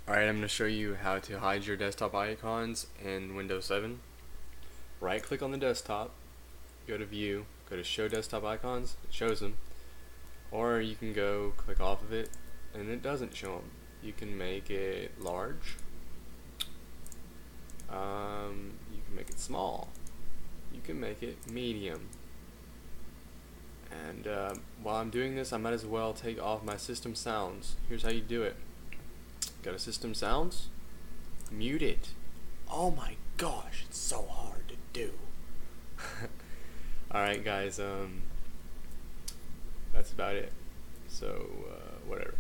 Alright, I'm going to show you how to hide your desktop icons in Windows 7. Right click on the desktop, go to View, go to Show Desktop Icons, it shows them. Or you can go click off of it and it doesn't show them. You can make it large, you can make it small, you can make it medium. And while I'm doing this, I might as well take off my system sounds. Here's how you do it. Go to System Sounds, mute it. Oh my gosh, it's so hard to do. Alright guys, that's about it. So, whatever.